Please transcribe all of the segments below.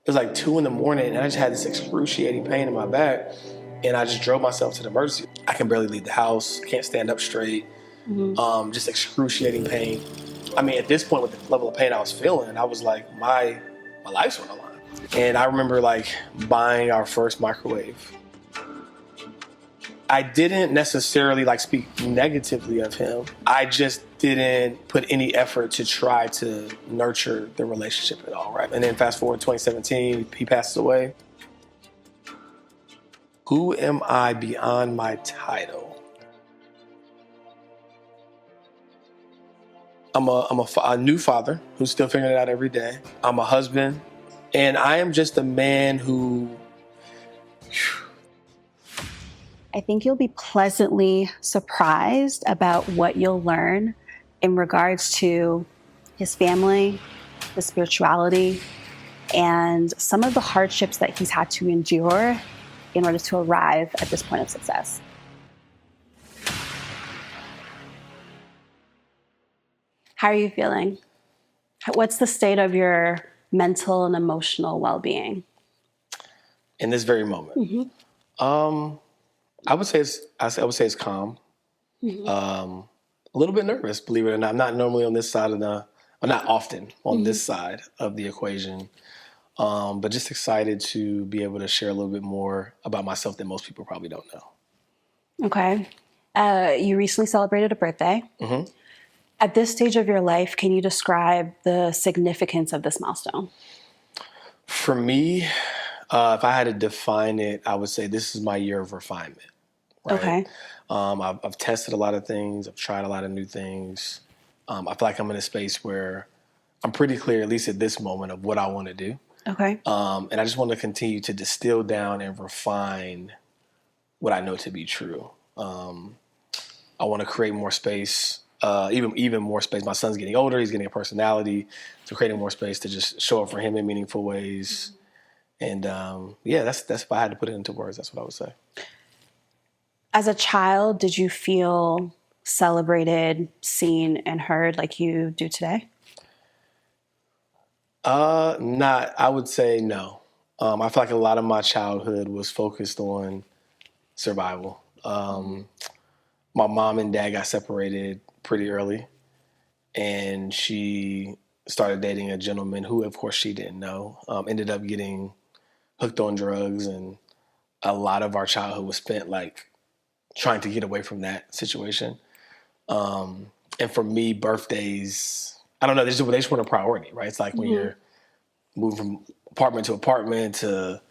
it was like 2 a.m. and I just had this excruciating pain in my back. And I just drove myself to the emergency. I can barely leave the house, can't stand up straight, just excruciating pain. I mean, at this point, with the level of pain I was feeling, I was like, my life's on the line. And I remember like buying our first microwave. I didn't necessarily like speak negatively of him. I just didn't put any effort to try to nurture the relationship at all, right? And then fast forward 2017, he passes away. Who am I beyond my title? I'm a new father who's still figuring it out every day. I'm a husband, and I am just a man who... I think you'll be pleasantly surprised about what you'll learn in regards to his family, his spirituality, and some of the hardships that he's had to endure in order to arrive at this point of success. How are you feeling? What's the state of your mental and emotional well-being? In this very moment? I would say it's calm. A little bit nervous, believe it or not. I'm not normally on this side of not often on this side of the equation. But just excited to be able to share a little bit more about myself that most people probably don't know. Okay. You recently celebrated a birthday. At this stage of your life, can you describe the significance of this milestone? For me, if I had to define it, I would say this is my year of refinement. Right? Okay. I've tested a lot of things. I've tried a lot of new things. I feel like I'm in a space where I'm pretty clear, at least at this moment, of what I want to do. Okay. And I just want to continue to distill down and refine what I know to be true. I want to create more space, even more space. My son's getting older; he's getting a personality, so creating more space to just show up for him in meaningful ways. And that's if I had to put it into words, that's what I would say. As a child, did you feel celebrated, seen, and heard like you do today? I would say no. I feel like a lot of my childhood was focused on survival. My mom and dad got separated pretty early, and she started dating a gentleman who, of course, she didn't know, ended up getting hooked on drugs, and a lot of our childhood was spent like trying to get away from that situation. And for me, birthdays, I don't know, they just weren't a priority, right? It's like when you're moving from apartment to apartment to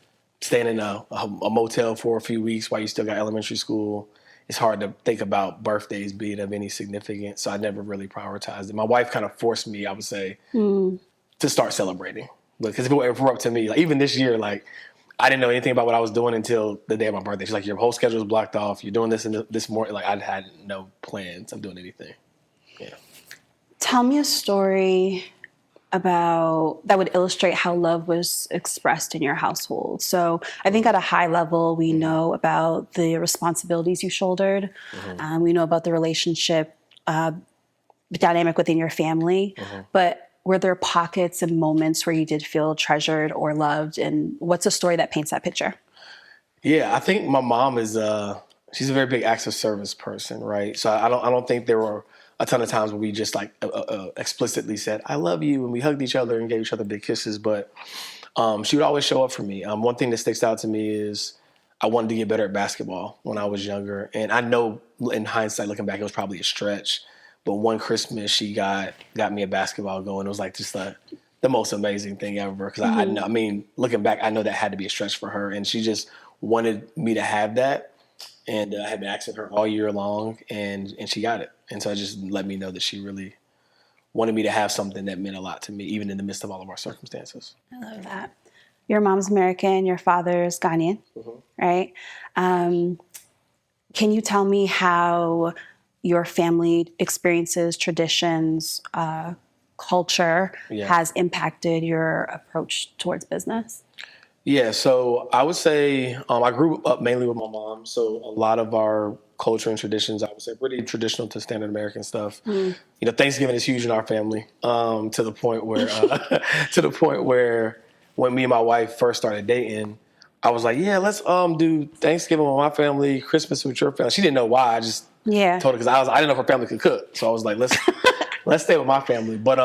staying in a motel for a few weeks while you still got elementary school, it's hard to think about birthdays being of any significance. So I never really prioritized it. My wife kind of forced me, I would say, to start celebrating. Because if it were up to me, like even this year, like I didn't know anything about what I was doing until the day of my birthday. She's like, your whole schedule is blocked off. You're doing this and this morning. Like I had no plans of doing anything. Yeah. Tell me a story about that would illustrate how love was expressed in your household. So I think at a high level, we know about the responsibilities you shouldered. We know about the relationship dynamic within your family. But were there pockets and moments where you did feel treasured or loved? And what's a story that paints that picture? Yeah, I think my mom is she's a very big acts of service person, right? So I don't think there were a ton of times where we just like explicitly said, I love you, and we hugged each other and gave each other big kisses. But she would always show up for me. One thing that sticks out to me is I wanted to get better at basketball when I was younger. And I know in hindsight, looking back, it was probably a stretch. But one Christmas, she got me a basketball going. It was like just the most amazing thing ever. Because I mean, looking back, I know that had to be a stretch for her. And she just wanted me to have that. And I had been asking her all year long, and she got it. And so it just let me know that she really wanted me to have something that meant a lot to me, even in the midst of all of our circumstances. I love that. Your mom's American, your father's Ghanaian, right? Can you tell me how your family experiences, traditions, culture has impacted your approach towards business? Yeah, so I would say I grew up mainly with my mom. So a lot of our culture and traditions, I would say, pretty traditional to standard American stuff. You know, Thanksgiving is huge in our family to the point where when me and my wife first started dating, I was like, yeah, let's do Thanksgiving with my family, Christmas with your family. She didn't know why. I just told her because I didn't know if her family could cook. So I was like, let's stay with my family. But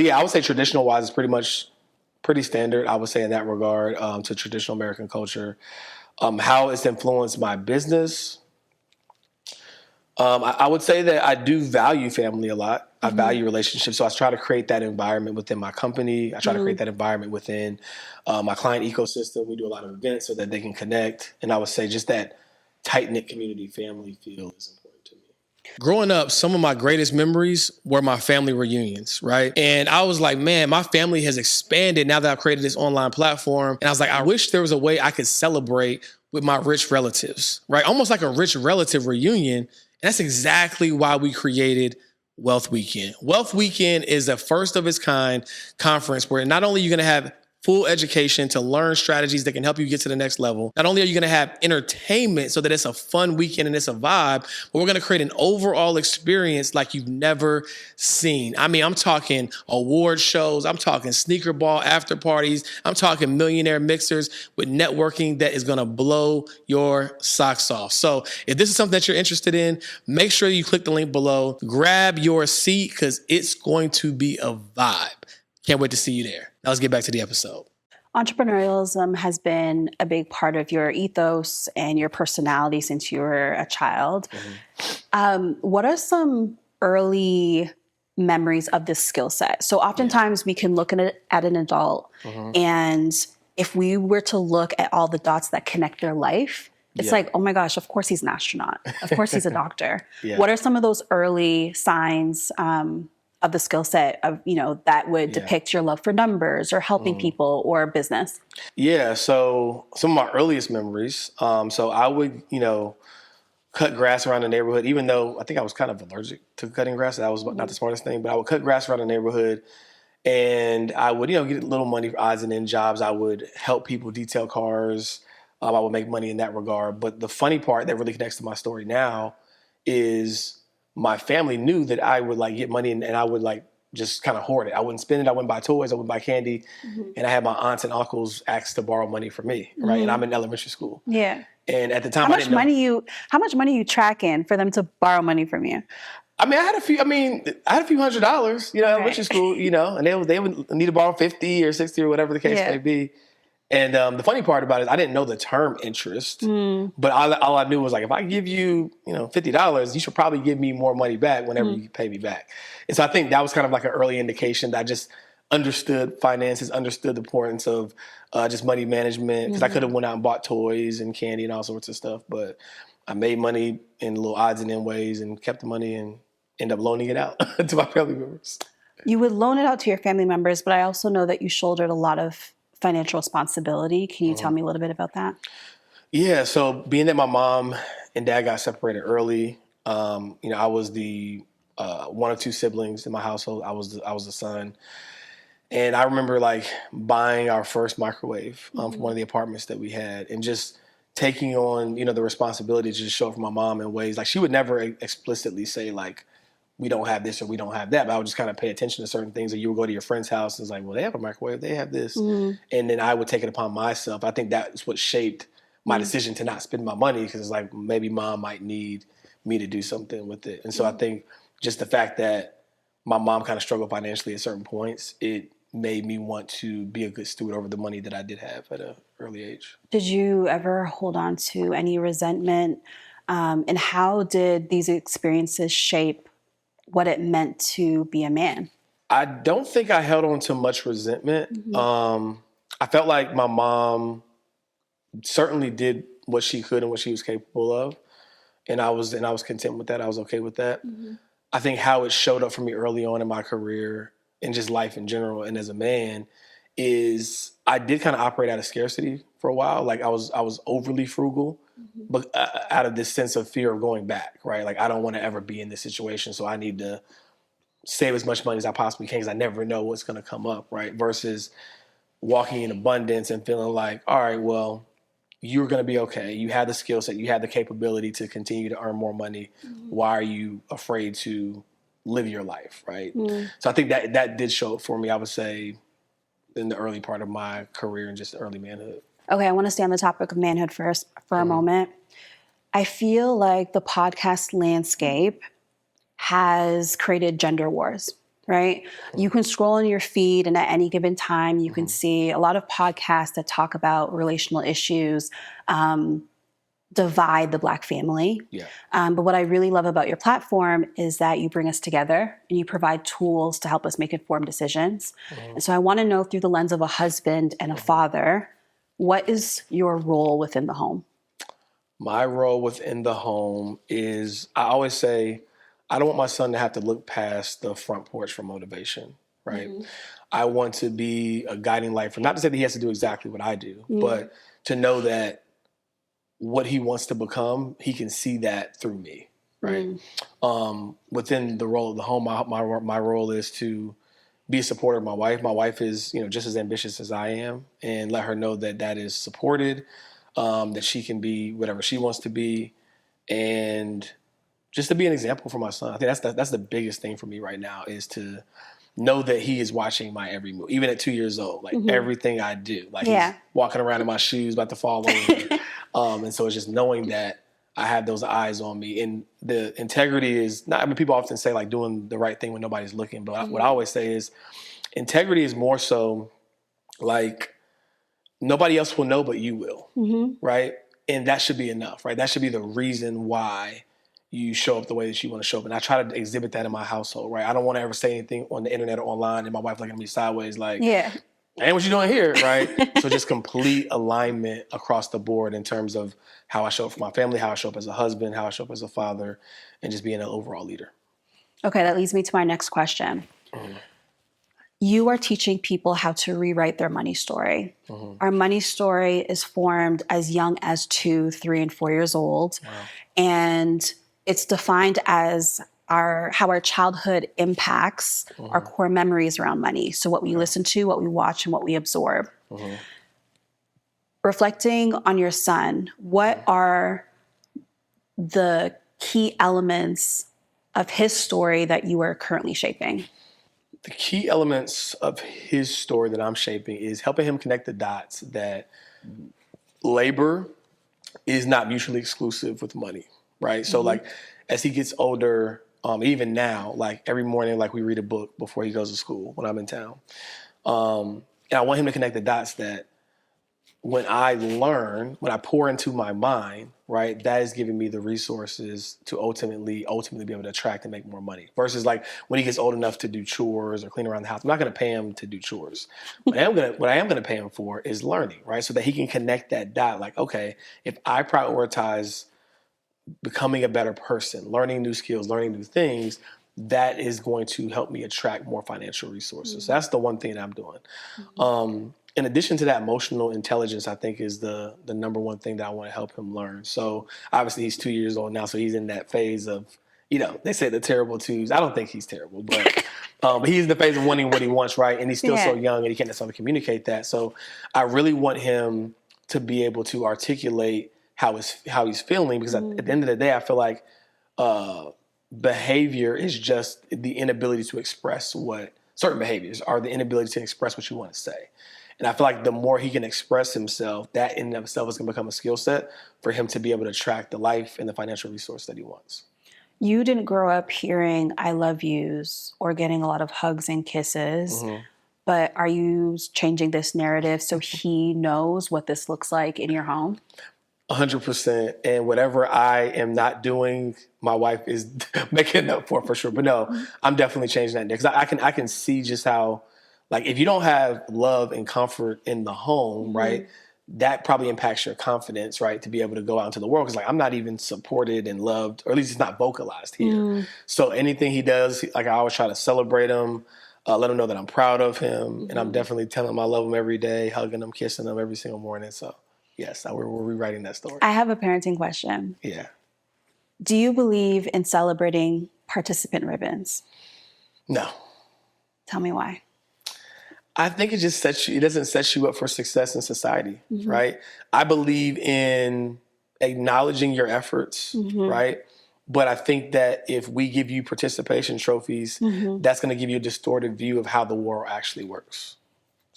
yeah, I would say traditional wise, it's pretty standard. I would say in that regard to traditional American culture. How it's influenced my business. I would say that I do value family a lot. I value relationships. So I try to create that environment within my company. I try to create that environment within my client ecosystem. We do a lot of events so that they can connect. And I would say just that tight-knit community family feel is important to me. Growing up, some of my greatest memories were my family reunions, right? And I was like, man, my family has expanded now that I've created this online platform. And I was like, I wish there was a way I could celebrate with my rich relatives, right? Almost like a rich relative reunion. And that's exactly why we created Wealth Weekend. Wealth Weekend is a first of its kind conference where not only are you going to have full education to learn strategies that can help you get to the next level. Not only are you going to have entertainment so that it's a fun weekend and it's a vibe, but we're going to create an overall experience like you've never seen. I mean, I'm talking award shows. I'm talking sneaker ball after parties. I'm talking millionaire mixers with networking that is going to blow your socks off. So if this is something that you're interested in, make sure you click the link below, grab your seat because it's going to be a vibe. Can't wait to see you there. Now let's get back to the episode. Entrepreneurialism has been a big part of your ethos and your personality since you were a child. What are some early memories of this skill set? So oftentimes we can look at an adult and if we were to look at all the dots that connect their life, it's like, oh my gosh, of course he's an astronaut. Of course he's a doctor. What are some of those early signs of the skill set of, that would depict your love for numbers or helping people or business? Yeah. So some of my earliest memories. So I would, cut grass around the neighborhood, even though I think I was kind of allergic to cutting grass. That was not the smartest thing, but I would cut grass around the neighborhood and I would, get a little money for odds and end jobs. I would help people detail cars. I would make money in that regard. But the funny part that really connects to my story now is my family knew that I would get money and I would just kind of hoard it. I wouldn't spend it. I wouldn't buy toys. I wouldn't buy candy. And I had my aunts and uncles ask to borrow money from me, right? And I'm in elementary school. Yeah. And at the time, how much money you tracking for them to borrow money from you? I had a few $100s, in elementary school, and they would need to borrow 50 or 60 or whatever the case may be. And the funny part about it is I didn't know the term interest, but all I knew was if I give you, $50, you should probably give me more money back whenever you pay me back. And so I think that was kind of like an early indication that I just understood finances, understood the importance of just money management, because I could have went out and bought toys and candy and all sorts of stuff, but I made money in little odds and end ways and kept the money and ended up loaning it out to my family members. You would loan it out to your family members, but I also know that you shouldered a lot of financial responsibility. Can you tell me a little bit about that? Yeah. So being that my mom and dad got separated early, I was the one of two siblings in my household. I was the son. And I remember buying our first microwave from one of the apartments that we had and just taking on, the responsibility to just show up for my mom in ways she would never explicitly say we don't have this or we don't have that. But I would just kind of pay attention to certain things. You would go to your friend's house and it's well, they have a microwave, they have this. And then I would take it upon myself. I think that's what shaped my decision to not spend my money, because it's maybe mom might need me to do something with it. And so I think just the fact that my mom kind of struggled financially at certain points, it made me want to be a good steward over the money that I did have at an early age. Did you ever hold on to any resentment? And how did these experiences shape what it meant to be a man? I don't think I held on to much resentment. I felt like my mom certainly did what she could and what she was capable of. And I was content with that. I was okay with that. I think how it showed up for me early on in my career and just life in general and as a man is I did kind of operate out of scarcity for a while. I was overly frugal, but out of this sense of fear of going back, right? I don't want to ever be in this situation, so I need to save as much money as I possibly can because I never know what's going to come up, right? Versus walking in abundance and feeling all right, well, you're going to be okay. You have the skill set, you have the capability to continue to earn more money. Why are you afraid to live your life, right? So I think that did show up for me, I would say, in the early part of my career and just early manhood. Okay, I want to stay on the topic of manhood first for a moment. I feel like the podcast landscape has created gender wars, right? You can scroll on your feed, and at any given time, you can see a lot of podcasts that talk about relational issues, divide the Black family. Yeah. But what I really love about your platform is that you bring us together and you provide tools to help us make informed decisions. And so I want to know, through the lens of a husband and a father, what is your role within the home? My role within the home is, I always say, I don't want my son to have to look past the front porch for motivation, right? I want to be a guiding light for, not to say that he has to do exactly what I do, but to know that what he wants to become, he can see that through me, right? Within the role of the home, my role is to be a supporter of my wife. My wife is, just as ambitious as I am, and let her know that that is supported, that she can be whatever she wants to be, and just to be an example for my son. I think that's the biggest thing for me right now, is to know that he is watching my every move, even at 2 years old, like everything I do, like he's walking around in my shoes, about to fall over. And so it's just knowing that I have those eyes on me, and the integrity is not, people often say like doing the right thing when nobody's looking. But what I always say is integrity is more so like nobody else will know, but you will. Right. And that should be enough, right? That should be the reason why you show up the way that you want to show up. And I try to exhibit that in my household, right? I don't want to ever say anything on the internet or online and my wife looking at me sideways like, ain't what you doing here, right? So just complete alignment across the board in terms of how I show up for my family, how I show up as a husband, how I show up as a father, and just being an overall leader. Okay, that leads me to my next question. You are teaching people how to rewrite their money story. Our money story is formed as young as 2, 3, and 4 years old. Wow. And it's defined as how our childhood impacts our core memories around money. So what we listen to, what we watch, and what we absorb. Reflecting on your son, what are the key elements of his story that you are currently shaping? The key elements of his story that I'm shaping is helping him connect the dots that labor is not mutually exclusive with money, right? So like as he gets older, even now, like every morning, like we read a book before he goes to school when I'm in town. And I want him to connect the dots that when I learn, when I pour into my mind, right, that is giving me the resources to ultimately be able to attract and make more money. Versus like when he gets old enough to do chores or clean around the house, I'm not going to pay him to do chores. What I am going to pay him for is learning, right, so that he can connect that dot. Like, okay, if I prioritize becoming a better person, learning new skills, learning new things, that is going to help me attract more financial resources. So that's the one thing that I'm doing. In addition to that, emotional intelligence, I think, is the number one thing that I want to help him learn. So obviously he's 2 years old now, so he's in that phase of, they say the terrible twos. I don't think he's terrible, but he's in the phase of wanting what he wants, right? And he's still so young and he can't necessarily communicate that. So I really want him to be able to articulate how he's feeling, because at the end of the day, I feel like behavior is just the inability to express certain behaviors are the inability to express what you want to say. And I feel like the more he can express himself, that in and of itself is going to become a skill set for him to be able to attract the life and the financial resource that he wants. You didn't grow up hearing I love yous or getting a lot of hugs and kisses, but are you changing this narrative so he knows what this looks like in your home? 100%. And whatever I am not doing, my wife is making up for sure. But no, I'm definitely changing that, because I can see just how, like, if you don't have love and comfort in the home, right, that probably impacts your confidence, right, to be able to go out into the world. Because like I'm not even supported and loved, or at least it's not vocalized here. So anything he does, like I always try to celebrate him, let him know that I'm proud of him, and I'm definitely telling him I love him every day, hugging him, kissing him every single morning. So yes, we're rewriting that story. I have a parenting question. Yeah. Do you believe in celebrating participant ribbons? No. Tell me why. I think it doesn't set you up for success in society, right? I believe in acknowledging your efforts, right? But I think that if we give you participation trophies, that's going to give you a distorted view of how the world actually works.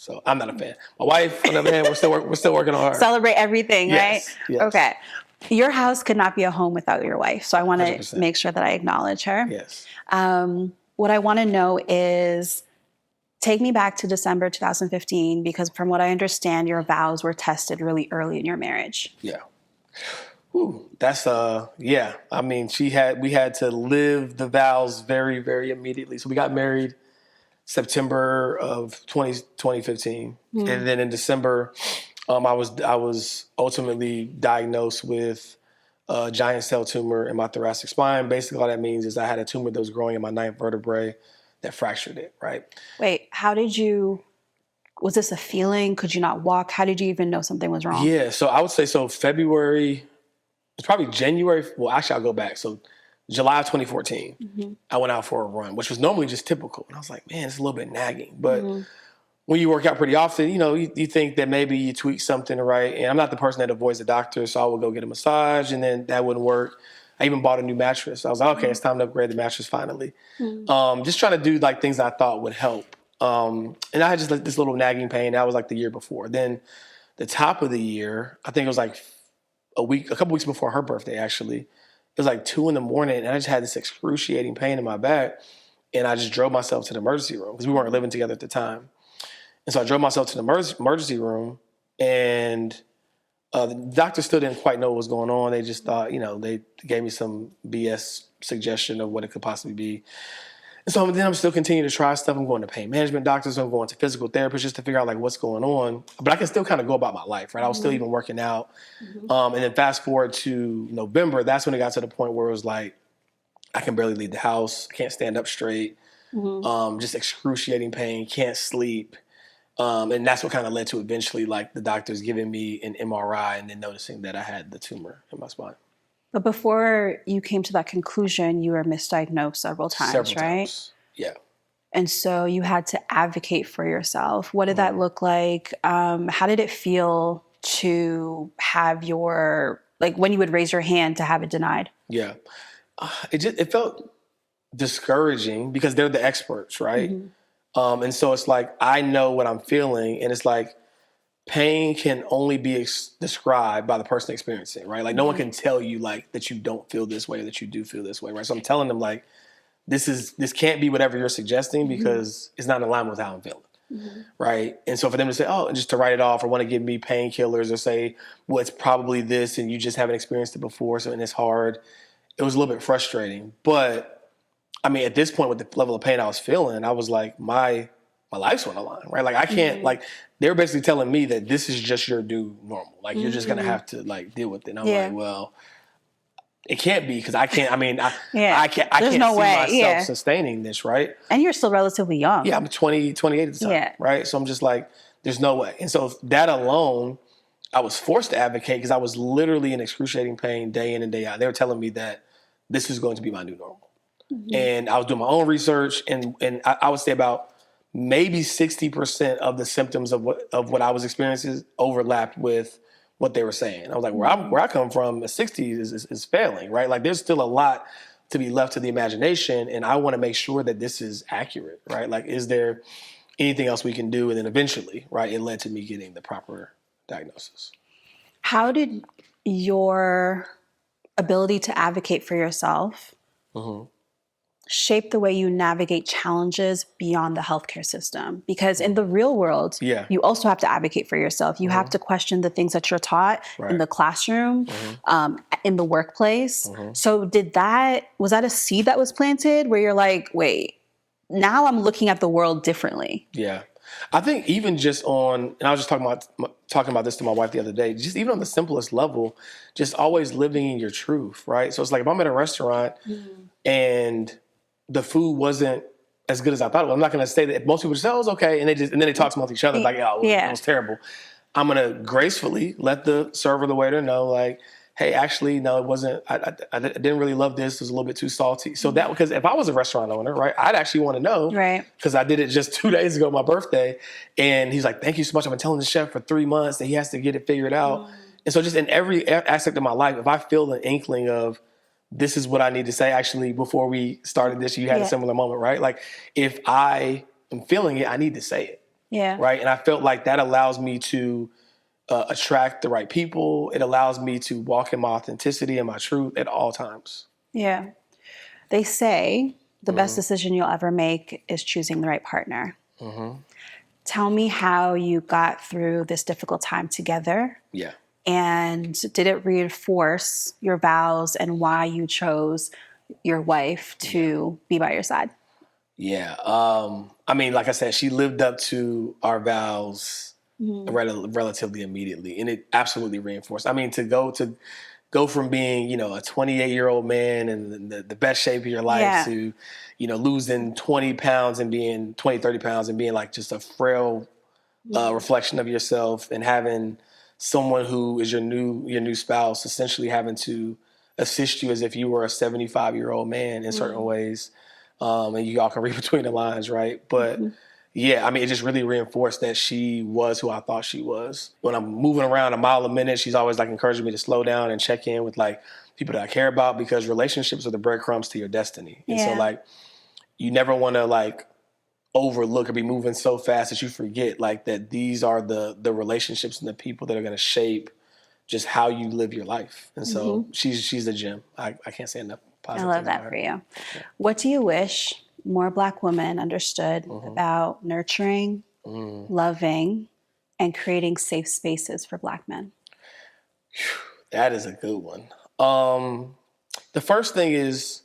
So I'm not a fan. My wife, on the other hand, we're still working on her. Celebrate everything, Yes, right? yes. Okay. Your house could not be a home without your wife. So I want to 100%. make sure that I acknowledge her. Yes. What I want to know is take me back to December 2015, because from what I understand, your vows were tested really early in your marriage. Yeah. Ooh, that's yeah. I mean, we had to live the vows very, very immediately. So we got married September of 2015. And then in December, I was ultimately diagnosed with a giant cell tumor in my thoracic spine. Basically, all that means is I had a tumor that was growing in my ninth vertebrae that fractured it, right? Wait, was this a feeling? Could you not walk? How did you even know something was wrong? Yeah, so I would say February, it's probably January. Well, actually, I'll go back. So July of 2014, I went out for a run, which was normally just typical. And I was like, man, it's a little bit nagging. But when you work out pretty often, you think that maybe you tweak something, right? And I'm not the person that avoids the doctor, so I would go get a massage, and then that wouldn't work. I even bought a new mattress. I was like, okay, it's time to upgrade the mattress finally. Just trying to do like things I thought would help. And I had just like this little nagging pain. That was like the year before. Then the top of the year, I think it was like a couple weeks before her birthday, actually. It was like 2 a.m, and I just had this excruciating pain in my back. And I just drove myself to the emergency room because we weren't living together at the time. And so I drove myself to the emergency room, and the doctor still didn't quite know what was going on. They just thought, they gave me some BS suggestion of what it could possibly be. And so then I'm still continuing to try stuff. I'm going to pain management doctors. I'm going to physical therapists just to figure out like what's going on. But I can still kind of go about my life, right? I was still even working out. And then fast forward to November, that's when it got to the point where it was like, I can barely leave the house. Can't stand up straight. Just excruciating pain. Can't sleep. And that's what kind of led to eventually like the doctors giving me an MRI and then noticing that I had the tumor in my spine. But before you came to that conclusion, you were misdiagnosed several times, right? Yeah. And so you had to advocate for yourself. What did that look like? How did it feel to have when you would raise your hand to have it denied? Yeah. It felt discouraging because they're the experts, right? And so it's like, I know what I'm feeling, and it's like, pain can only be described by the person experiencing it, right? Like no one can tell you like that you don't feel this way or that you do feel this way, right? So I'm telling them like, this can't be whatever you're suggesting because it's not in line with how I'm feeling, right? And so for them to say, oh, and just to write it off or want to give me painkillers or say, well, it's probably this and you just haven't experienced it before, so and it's hard. It was a little bit frustrating. But I mean, at this point with the level of pain I was feeling, I was like, my life's on the line, right? Like I can't like, they were basically telling me that this is just your new normal. Like you're just going to have to like deal with it. And I'm like, well, it can't be because I can't, I mean, I can't see myself sustaining this, right? And you're still relatively young. Yeah, I'm 28 at the time, right? So I'm just like, there's no way. And so that alone, I was forced to advocate because I was literally in excruciating pain day in and day out. They were telling me that this is going to be my new normal. And I was doing my own research, and I would say about maybe 60% of the symptoms of what I was experiencing overlapped with what they were saying. I was like, where I come from, a 60 is failing, right? Like there's still a lot to be left to the imagination, and I want to make sure that this is accurate, right? Like, is there anything else we can do? And then eventually, right, it led to me getting the proper diagnosis. How did your ability to advocate for yourself shape the way you navigate challenges beyond the healthcare system? Because in the real world, you also have to advocate for yourself. You have to question the things that you're taught in the classroom, in the workplace. So was that a seed that was planted where you're like, wait, now I'm looking at the world differently? Yeah. I think even just and I was just talking about this to my wife the other day, just even on the simplest level, just always living in your truth, right? So it's like if I'm at a restaurant and the food wasn't as good as I thought it was, I'm not going to say that. Most people just say, oh, it was okay. And then they talk amongst each other like, oh, it was terrible. I'm going to gracefully let the server, the waiter know like, hey, actually, no, it wasn't. I didn't really love this. It was a little bit too salty. So because if I was a restaurant owner, right, I'd actually want to know, right? Because I did it just 2 days ago, my birthday. And he's like, thank you so much. I've been telling the chef for 3 months that he has to get it figured out. And so just in every aspect of my life, if I feel an inkling of this is what I need to say, actually, before we started this, you had a similar moment, right? Like if I am feeling it, I need to say it. Yeah. Right. And I felt like that allows me to attract the right people. It allows me to walk in my authenticity and my truth at all times. Yeah. They say the best decision you'll ever make is choosing the right partner. Tell me how you got through this difficult time together. Yeah. And did it reinforce your vows and why you chose your wife to be by your side? Yeah. I mean, like I said, she lived up to our vows relatively immediately, and it absolutely reinforced. I mean, to go from being, a 28-year-old man and the best shape of your life Yeah. to, losing 20 pounds and being 20, 30 pounds and being like just a frail reflection of yourself, and having someone who is your new spouse essentially having to assist you as if you were a 75-year-old man in certain ways. And you all can read between the lines, right? But yeah, I mean, it just really reinforced that she was who I thought she was. When I'm moving around a mile a minute, she's always like encouraging me to slow down and check in with like people that I care about, because relationships are the breadcrumbs to your destiny. And so Yeah. like, you never want to like overlook or be moving so fast that you forget like that these are the relationships and the people that are going to shape just how you live your life. And so she's a gem. I can't say enough I positive love things about that her. for you. What do you wish more Black women understood about nurturing, loving, and creating safe spaces for Black men? That is a good one. The first thing is,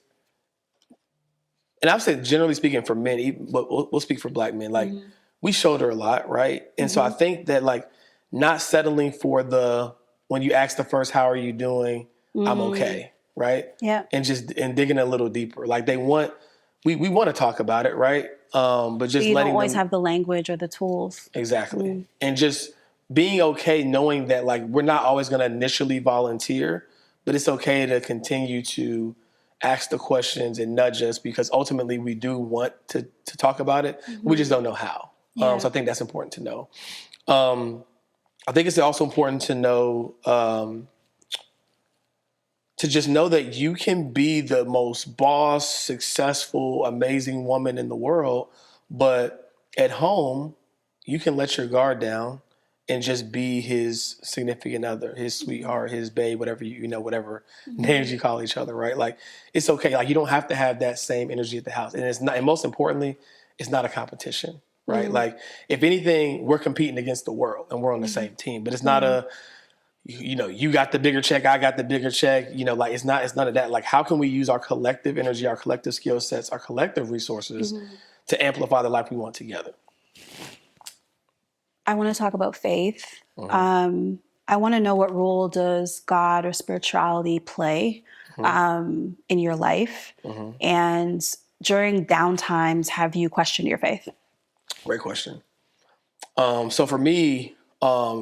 and I've said generally speaking for men, but we'll speak for Black men, like we shoulder a lot, right? And so I think that like not settling for when you ask the first, how are you doing? I'm okay, right? Yeah. And digging a little deeper. Like we want to talk about it, right? But just You don't letting always them, have the language or the tools. exactly. And just being okay knowing that like we're not always going to initially volunteer, but it's okay to continue to ask the questions and nudge us, because ultimately we do want to talk about it. We just don't know how. Yeah. So I think that's important to know. I think it's also important to know, to just know that you can be the most boss, successful, amazing woman in the world, but at home, you can let your guard down and just be his significant other, his sweetheart, his babe, whatever whatever names you call each other, right? Like it's okay. Like you don't have to have that same energy at the house, and it's not. And most importantly, it's not a competition, right? Like if anything, we're competing against the world, and we're on the same team. But it's not you got the bigger check, I got the bigger check. Like it's none of that. Like how can we use our collective energy, our collective skill sets, our collective resources to amplify the life we want together? I want to talk about faith. I want to know, what role does God or spirituality play in your life? And during downtimes, have you questioned your faith? Great question. So for me,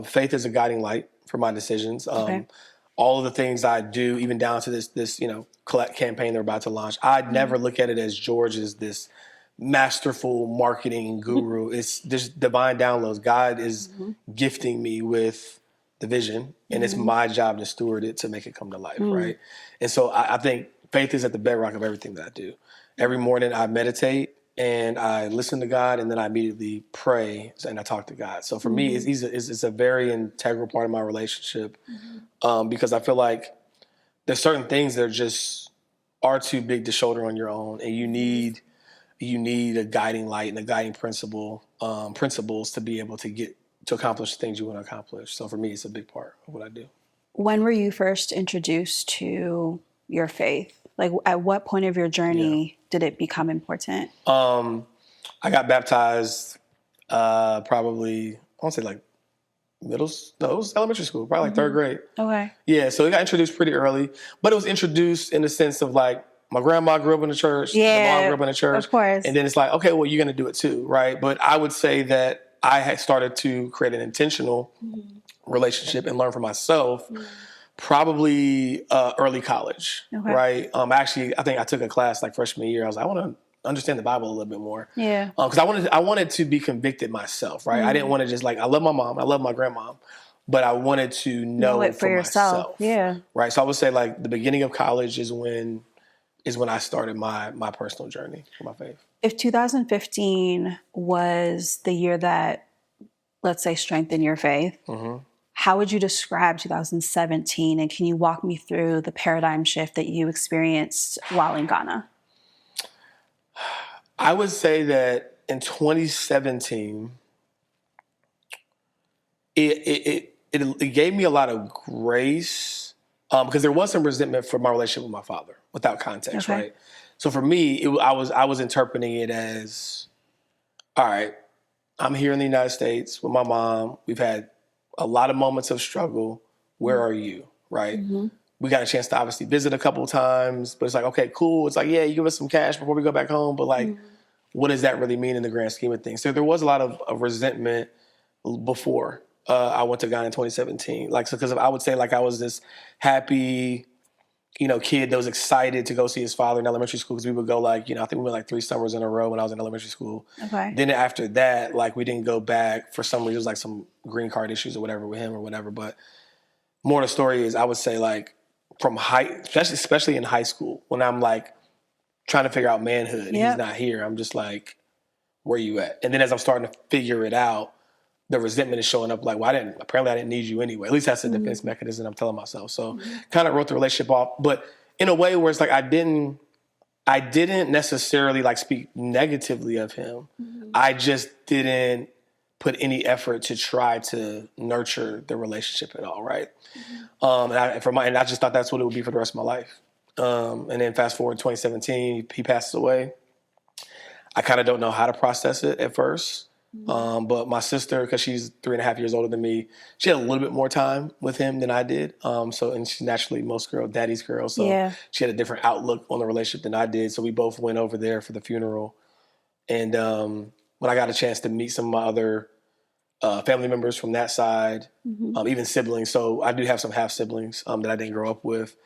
faith is a guiding light for my decisions. Okay. All of the things I do, even down to this collect campaign they're about to launch, I'd never look at it as George is this masterful marketing guru. It's just divine downloads. God is gifting me with the vision, and it's my job to steward it to make it come to life, right? And so I think faith is at the bedrock of everything that I do. Every morning I meditate and I listen to God, and then I immediately pray and I talk to God. So for me, it's a very integral part of my relationship, because I feel like there's certain things that are too big to shoulder on your own, and you need a guiding light and a guiding principles to be able to accomplish the things you want to accomplish. So for me, it's a big part of what I do. When were you first introduced to your faith? Like, at what point of your journey did it become important? I got baptized probably, I want to say like it was elementary school, probably like third grade. Okay. Yeah, so it got introduced pretty early, but it was introduced in the sense of like my grandma grew up in the church, my mom grew up in the church, of course. and then it's like, okay, well, you're going to do it too, right? But I would say that I had started to create an intentional relationship and learn for myself probably early college, right? Actually, I think I took a class like freshman year. I was like, I want to understand the Bible a little bit more. Yeah. Because I wanted to be convicted myself, right? I didn't want to just like, I love my mom, I love my grandma, but I wanted to know it for yourself. myself. Yeah. Right. So I would say like the beginning of college is when I started my personal journey for my faith. If 2015 was the year that let's say, strengthen your faith. Mm-hmm. How would you describe 2017? And can you walk me through the paradigm shift that you experienced while in Ghana? I would say that in 2017, it gave me a lot of grace because there was some resentment for my relationship with my father without context, Okay. right? So for me, I was interpreting it as, all right, I'm here in the United States with my mom. We've had a lot of moments of struggle. Where are you, right? Mm-hmm. We got a chance to obviously visit a couple of times, but it's like, okay, cool. It's like, yeah, you give us some cash before we go back home, but like, what does that really mean in the grand scheme of things? So there was a lot of resentment before I went to Ghana in 2017. Like, so because I would say like I was this happy, kid that was excited to go see his father in elementary school because we would go like, I think we went like 3 summers in a row when I was in elementary school. Okay. Then after that, like we didn't go back for some reason, it was like some green card issues or whatever with him or whatever. But more of the story is I would say like from especially in high school when I'm like trying to figure out manhood and he's not here, I'm just like, where you at? And then as I'm starting to figure it out, the resentment is showing up like, well, apparently I didn't need you anyway. At least that's the defense mechanism I'm telling myself. So kind of wrote the relationship off, but in a way where it's like I didn't necessarily like speak negatively of him. I just didn't put any effort to try to nurture the relationship at all, right? And I just thought that's what it would be for the rest of my life. And then fast forward 2017, he passes away. I kind of don't know how to process it at first. But my sister, because she's 3.5 years older than me, she had a little bit more time with him than I did. And she's naturally daddy's girl. So she had a different outlook on the relationship than I did. So we both went over there for the funeral. And when I got a chance to meet some of my other family members from that side, even siblings. So I do have some half siblings that I didn't grow up with.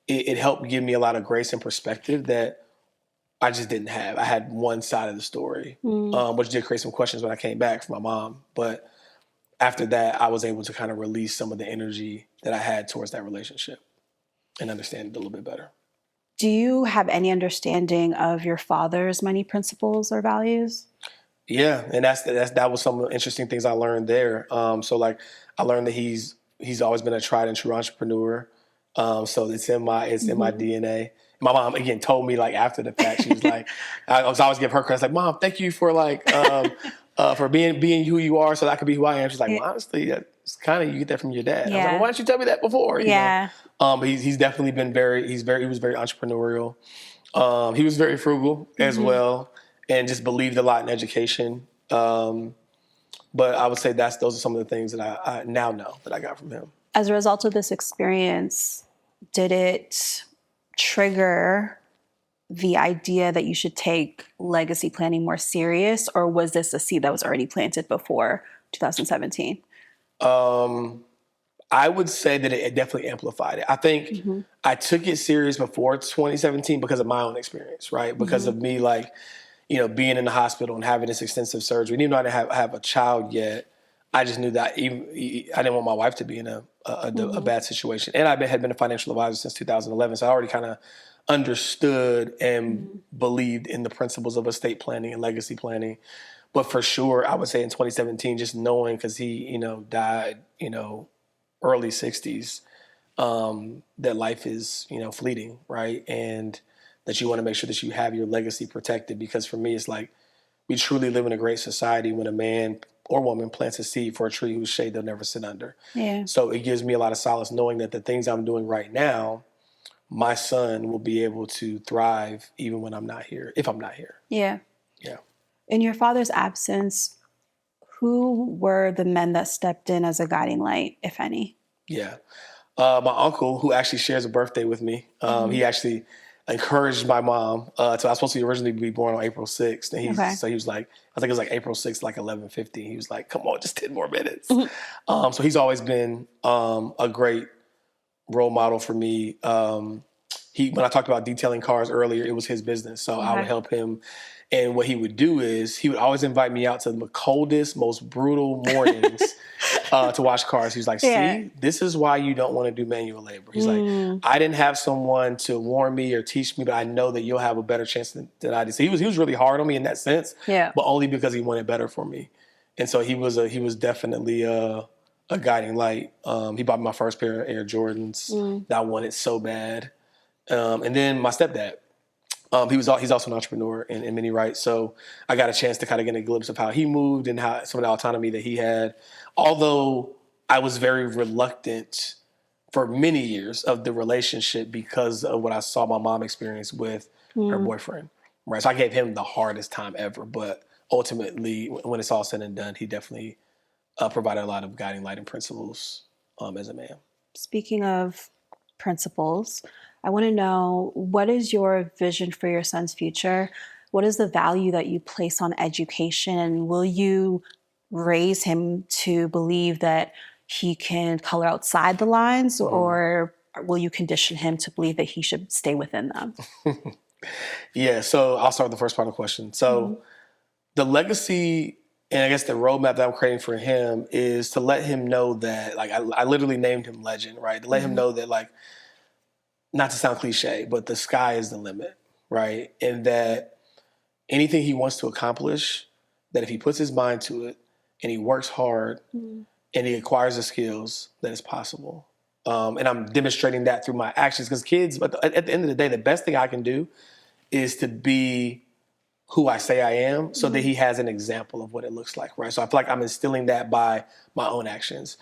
It helped give me a lot of grace and perspective that I just didn't have. I had one side of the story, which did create some questions when I came back from my mom. But after that, I was able to kind of release some of the energy that I had towards that relationship and understand it a little bit better. Do you have any understanding of your father's money principles or values? Yeah, and that was some of the interesting things I learned there. So like I learned that he's always been a tried and true entrepreneur. So it's in my DNA. My mom again told me like after the fact, she was like, I was always give her credit. Like, Mom, thank you for like for being who you are, so that I could be who I am. She's like, well, honestly, it's kind of you get that from your dad. I was like, well, why didn't you tell me that before? You know? But he's definitely been he was very entrepreneurial. He was very frugal as well, and just believed a lot in education. But I would say those are some of the things that I now know that I got from him. As a result of this experience, did it trigger the idea that you should take legacy planning more serious, or was this a seed that was already planted before 2017? I would say that it definitely amplified it. I think I took it serious before 2017 because of my own experience, right? Because of me, like, being in the hospital and having this extensive surgery. And even though I didn't have a child yet, I just knew that I didn't want my wife to be in a bad situation. And I had been a financial advisor since 2011, so I already kind of understood and believed in the principles of estate planning and legacy planning. But for sure, I would say in 2017, just knowing, because he, died, early 60s, that life is, fleeting, right? And that you want to make sure that you have your legacy protected. Because for me, it's like we truly live in a great society when a man or woman plants a seed for a tree whose shade they'll never sit under. Yeah. So it gives me a lot of solace knowing that the things I'm doing right now, my son will be able to thrive even when I'm not here, if I'm not here. Yeah. Yeah. In your father's absence, who were the men that stepped in as a guiding light, if any? Yeah. My uncle, who actually shares a birthday with me, he actually encouraged my mom. So I was supposed to originally be born on April 6th. And so he was like, I think it was like April 6th, like 11:50. He was like, come on, just 10 more minutes. So he's always been a great role model for me. When I talked about detailing cars earlier, it was his business. So I would help him. And what he would do is he would always invite me out to the coldest, most brutal mornings to wash cars. He's like, see, this is why you don't want to do manual labor. He's like, I didn't have someone to warn me or teach me, but I know that you'll have a better chance than I did. So he was really hard on me in that sense, but only because he wanted better for me. And so he was definitely a guiding light. He bought me my first pair of Air Jordans that I wanted so bad. And then my stepdad, he's also an entrepreneur in many rights. So I got a chance to kind of get a glimpse of how he moved and how some of the autonomy that he had. Although I was very reluctant for many years of the relationship because of what I saw my mom experience with her boyfriend. Right. So I gave him the hardest time ever. But ultimately, when it's all said and done, he definitely provided a lot of guiding light and principles as a man. Speaking of principles, I want to know, what is your vision for your son's future? What is the value that you place on education? And will you raise him to believe that he can color outside the lines, or will you condition him to believe that he should stay within them? Yeah, so I'll start with the first part of the question. So the legacy and I guess the roadmap that I'm creating for him is to let him know that, like, I literally named him Legend, right? To let him know that, like, not to sound cliche, but the sky is the limit, right? And that anything he wants to accomplish, that if he puts his mind to it and he works hard and he acquires the skills, that it's possible. And I'm demonstrating that through my actions because kids, but at the end of the day, the best thing I can do is to be who I say I am so that he has an example of what it looks like, right? So I feel like I'm instilling that by my own actions.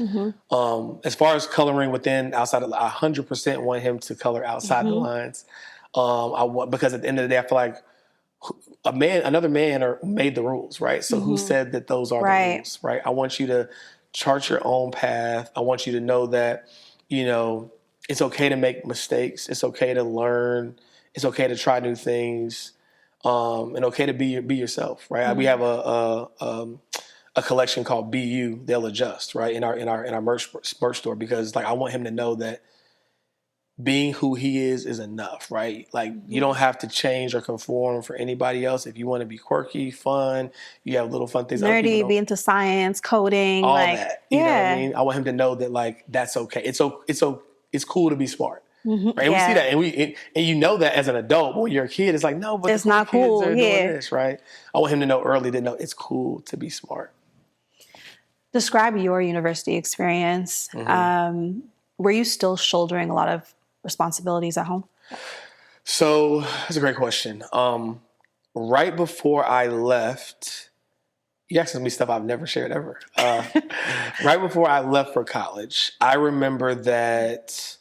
As far as coloring outside of, I 100% want him to color outside the lines. Because at the end of the day, I feel like another man made the rules, right? So who said that those are the rules, right? I want you to chart your own path. I want you to know that, it's okay to make mistakes. It's okay to learn. It's okay to try new things. And okay to be yourself, right? We have a collection called BU. They'll adjust, right, in our merch store because, like, I want him to know that being who he is enough, right? Like, you don't have to change or conform for anybody else. If you want to be quirky, fun, you have little fun things. Nerdy, be into science, coding, all like that. You know what I mean? I want him to know that, like, that's okay. It's cool to be smart. Right? And we see that, and you know that as an adult. But when you're a kid, it's like, no, but it's not cool. Kids are doing this, right? I want him to know early that no, it's cool to be smart. Describe your university experience. Were you still shouldering a lot of responsibilities at home? So that's a great question. Right before I left, you asked me stuff I've never shared ever. Right before I left for college, I remember that.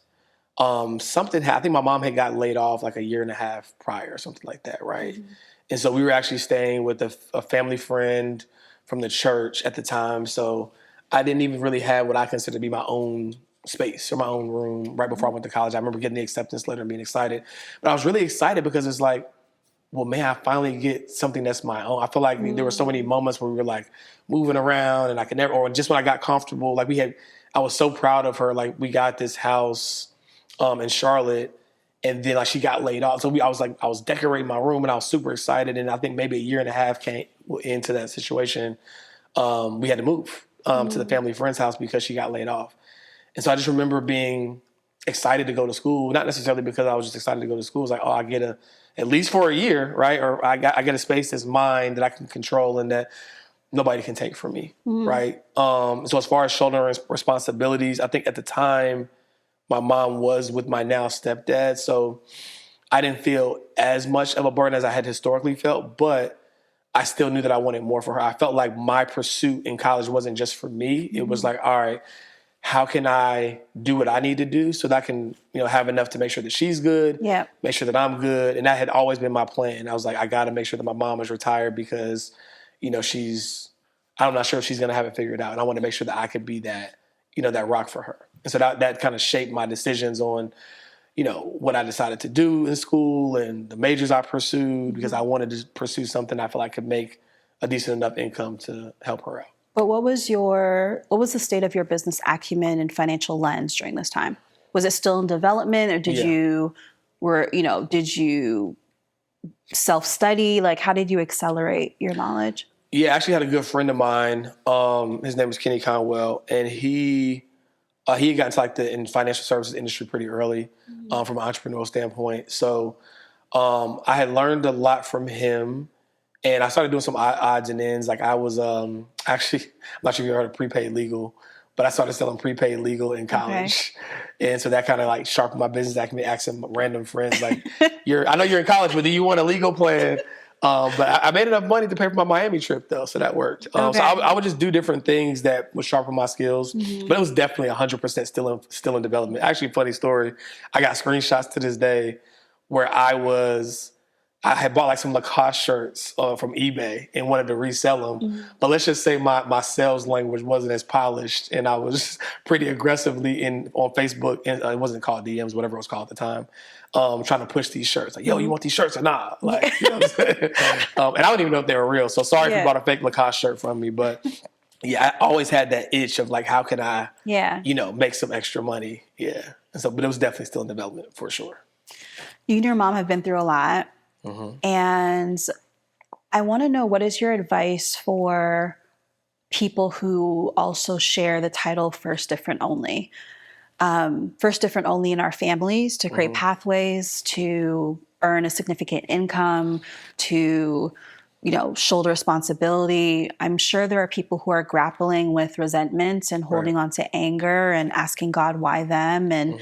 Something happened. I think my mom had got laid off like a year and a half prior or something like that, right? And so we were actually staying with a family friend from the church at the time. So I didn't even really have what I consider to be my own space or my own room right before I went to college. I remember getting the acceptance letter and being excited. But I was really excited because it's like, well, man, I finally get something that's my own. I feel like there were so many moments where we were like moving around and I could never, or just when I got comfortable, like I was so proud of her. Like, we got this house in Charlotte, and then, like, she got laid off. So I was decorating my room and I was super excited. And I think maybe a year and a half came into that situation. We had to move to the family friend's house because she got laid off. And so I just remember being excited to go to school, not necessarily because I was just excited to go to school. It was like, oh, I get at least for a year, right? Or I get a space that's mine that I can control and that nobody can take from me, right? So as far as shouldering responsibilities, I think at the time, my mom was with my now stepdad, so I didn't feel as much of a burden as I had historically felt, but I still knew that I wanted more for her. I felt like my pursuit in college wasn't just for me. It was like, all right, how can I do what I need to do so that I can, have enough to make sure that she's good, make sure that I'm good. And that had always been my plan. I was like, I got to make sure that my mom is retired because, I'm not sure if she's going to have it figured out. And I want to make sure that I could be that, that rock for her. And so that kind of shaped my decisions on, what I decided to do in school and the majors I pursued because I wanted to pursue something I feel like could make a decent enough income to help her out. But what was the state of your business acumen and financial lens during this time? Was it still in development, or did you self-study? Like, how did you accelerate your knowledge? Yeah, I actually had a good friend of mine. His name was Kenny Conwell, and he got into like the financial services industry pretty early from an entrepreneurial standpoint. So I had learned a lot from him, And I started doing some odds and ends. Like I was actually, I'm not sure if you heard of prepaid legal, but I started selling prepaid legal in college. Okay. And so that kind of like sharpened my business acumen, asking random friends like, I know you're in college, but do you want a legal plan? But I made enough money to pay for my Miami trip though, so that worked. Okay. So I would just do different things that would sharpen my skills, but it was definitely 100% still in development. Actually, funny story, I got screenshots to this day where I had bought like some Lacoste shirts from eBay and wanted to resell them. But let's just say my sales language wasn't as polished, and I was pretty aggressively on Facebook, and it wasn't called DMs, whatever it was called at the time, trying to push these shirts. Like, yo, you want these shirts or not? Like, you know what I'm saying? And I don't even know if they were real. So sorry if you bought a fake Lacoste shirt from me, but yeah, I always had that itch of like, how can I, make some extra money? Yeah. And so, but it was definitely still in development for sure. You and your mom have been through a lot. And I want to know, what is your advice for people who also share the title First Different Only? First Different Only in our families, to create pathways to earn a significant income, to, shoulder responsibility. I'm sure there are people who are grappling with resentment and holding on to anger and asking God, why them? And,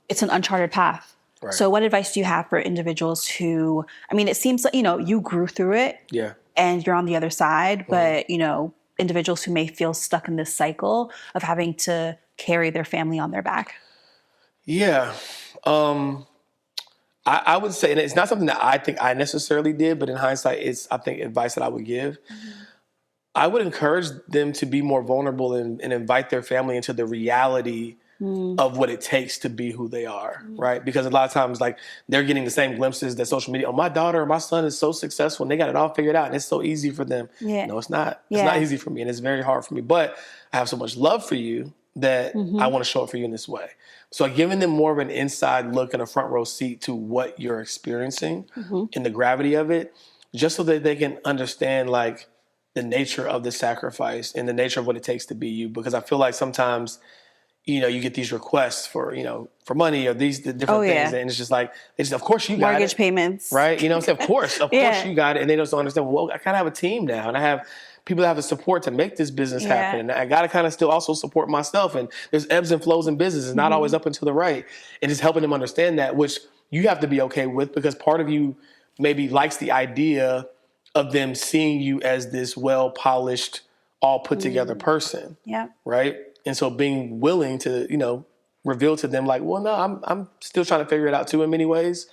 it's an uncharted path. Right. So what advice do you have for individuals who, it seems like, you grew through it and you're on the other side, but, individuals who may feel stuck in this cycle of having to carry their family on their back? Yeah. I would say, and it's not something that I think I necessarily did, but in hindsight, it's, I think, advice that I would give. I would encourage them to be more vulnerable and invite their family into the reality of what it takes to be who they are, right? Because a lot of times, like, they're getting the same glimpses that social media, my daughter or my son is so successful and they got it all figured out and it's so easy for them. No, it's not. It's not easy for me and it's very hard for me. But I have so much love for you that I want to show it for you in this way. So giving them more of an inside look and a front row seat to what you're experiencing and the gravity of it, just so that they can understand, like, the nature of the sacrifice and the nature of what it takes to be you. Because I feel like sometimes, you get these requests for money or the different things. And it's just like, of course you got it. Mortgage payments. Right? You know what I'm saying? Of course you got it. And they just don't understand, well, I kind of have a team now and I have people that have the support to make this business happen. And I got to kind of still also support myself. And there's ebbs and flows in business. It's not always up and to the right. And just helping them understand that, which you have to be okay with, because part of you maybe likes the idea of them seeing you as this well-polished, all put together person. Yeah. Right? And so being willing to, reveal to them, like, well, no, I'm still trying to figure it out too in many ways.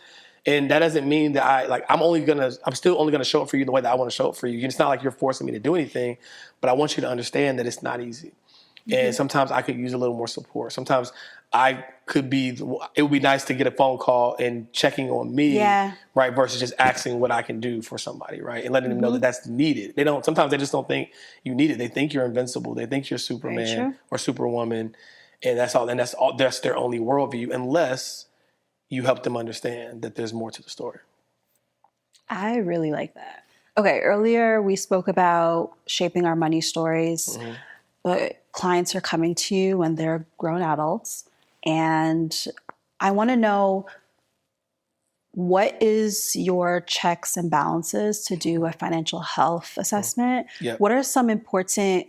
And that doesn't mean that I'm still only gonna show up for you the way that I want to show up for you. It's not like you're forcing me to do anything, but I want you to understand that it's not easy. And sometimes I could use a little more support. Sometimes it would be nice to get a phone call and checking on me, right? Versus just asking what I can do for somebody, right? And letting them know that that's needed. Sometimes they just don't think you need it. They think you're invincible. They think you're Superman or Superwoman. And that's all. And that's their only worldview, unless you help them understand that there's more to the story. I really like that. Okay. Earlier we spoke about shaping our money stories, but clients are coming to you when they're grown adults. And I want to know, what is your checks and balances to do a financial health assessment? What are some important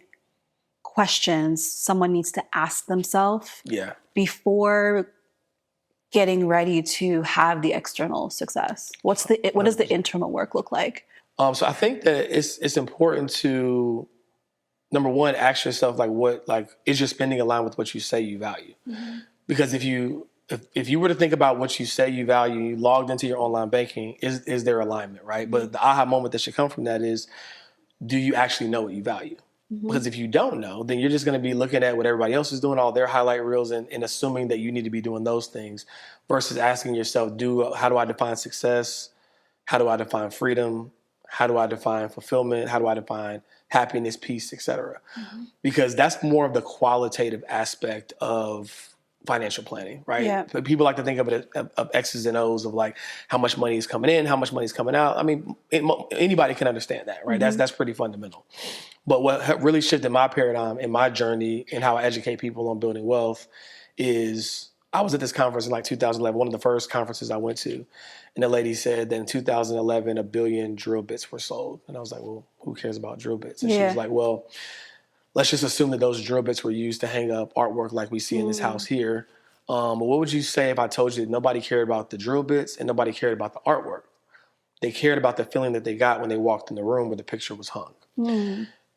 questions someone needs to ask themselves before getting ready to have the external success? What does the internal work look like? So I think that it's important to, number one, ask yourself, is your spending aligned with what you say you value? Because if you were to think about what you say you value, you logged into your online banking, is there alignment, right? But the aha moment that should come from that is, do you actually know what you value? Because if you don't know, then you're just going to be looking at what everybody else is doing, all their highlight reels, and assuming that you need to be doing those things, versus asking yourself, how do I define success? How do I define freedom? How do I define fulfillment? How do I define happiness, peace, etc.? Because that's more of the qualitative aspect of financial planning, right? Yeah. People like to think of it of X's and O's of like how much money is coming in, how much money is coming out. I mean, anybody can understand that, right? That's pretty fundamental. But what really shifted my paradigm in my journey and how I educate people on building wealth is I was at this conference in like 2011, one of the first conferences I went to. And the lady said that in 2011, 1 billion drill bits were sold. And I was like, well, who cares about drill bits? And she was Yeah. like, well, let's just assume that those drill bits were used to hang up artwork like we see in this house here. But what would you say if I told you that nobody cared about the drill bits and nobody cared about the artwork? They cared about the feeling that they got when they walked in the room where the picture was hung.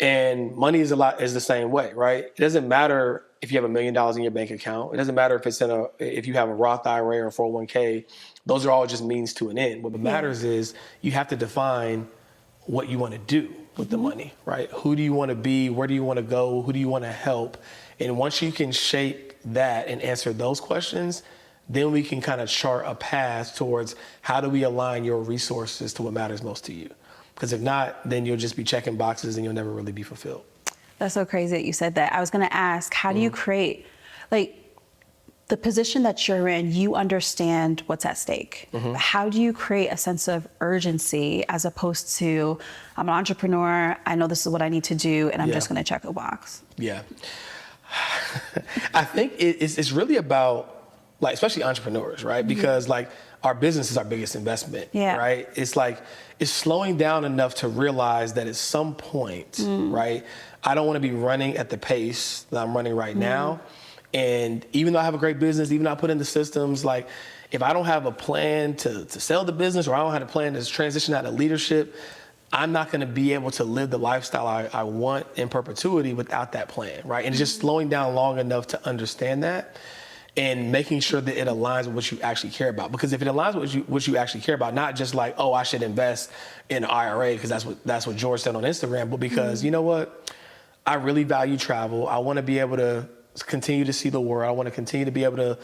And money is the same way, right? It doesn't matter if you have $1 million in your bank account. It doesn't matter if you have a Roth IRA or 401k. Those are all just means to an end. What matters is you have to define what you want to do with the money, right? Who do you want to be? Where do you want to go? Who do you want to help? And once you can shape that and answer those questions, then we can kind of chart a path towards how do we align your resources to what matters most to you. Because if not, then you'll just be checking boxes and you'll never really be fulfilled. That's so crazy that you said that. I was going to ask, how do you create, like, the position that you're in, you understand what's at stake. How do you create a sense of urgency as opposed to, I'm an entrepreneur, I know this is what I need to do, and I'm just going to check a box? Yeah. I think it's really about, like, especially entrepreneurs, right? Because, like, our business is our biggest investment, right? It's like, it's slowing down enough to realize that at some point, right, I don't want to be running at the pace that I'm running right now. And even though I have a great business, even though I put in the systems, like, if I don't have a plan to sell the business, or I don't have a plan to transition out of leadership, I'm not going to be able to live the lifestyle I want in perpetuity without that plan, right? And it's just slowing down long enough to understand that and making sure that it aligns with what you actually care about. Because if it aligns with what you actually care about, not just like, oh, I should invest in an IRA because that's what George said on Instagram, but because, you know what, I really value travel. I want to be able to continue to see the world. I want to continue to be able to ...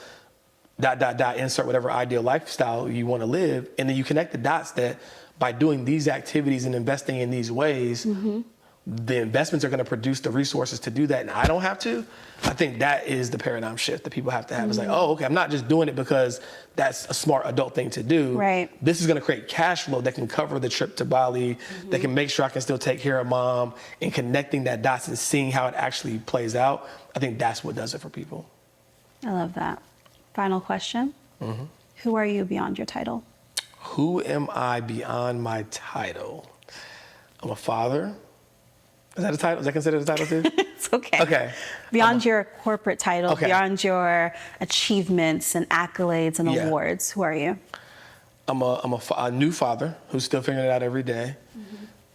insert whatever ideal lifestyle you want to live. And then you connect the dots that by doing these activities and investing in these ways, the investments are going to produce the resources to do that, and I don't have to. I think that is the paradigm shift that people have to have. It's like, oh, okay, I'm not just doing it because that's a smart adult thing to do. Right. This is going to create cash flow that can cover the trip to Bali, that can make sure I can still take care of mom, and connecting that dots and seeing how it actually plays out. I think that's what does it for people. I love that. Final question. Who are you beyond your title? Who am I beyond my title? I'm a father. Is that a title? Is that considered a title too? It's okay. Okay. Beyond your corporate title, beyond your achievements and accolades and awards, who are you? I'm a new father who's still figuring it out every day.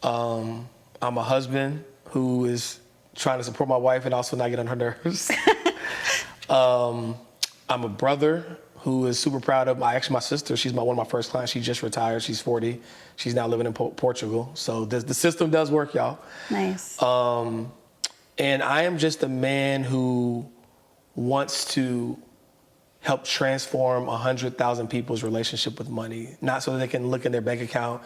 I'm a husband who is trying to support my wife and also not get on her nerves. I'm a brother who is super proud of my sister. She's one of my first clients. She just retired. She's 40. She's now living in Portugal. So the system does work, y'all. Nice. And I am just a man who wants to help transform 100,000 people's relationship with money, not so that they can look in their bank account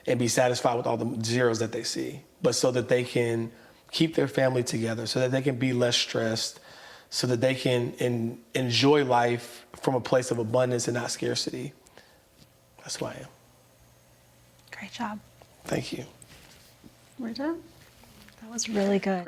and be satisfied with all the zeros that they see, but so that they can keep their family together, so that they can be less stressed, so that they can enjoy life from a place of abundance and not scarcity. That's who I am. Great job. Thank you. We're done. That was really good.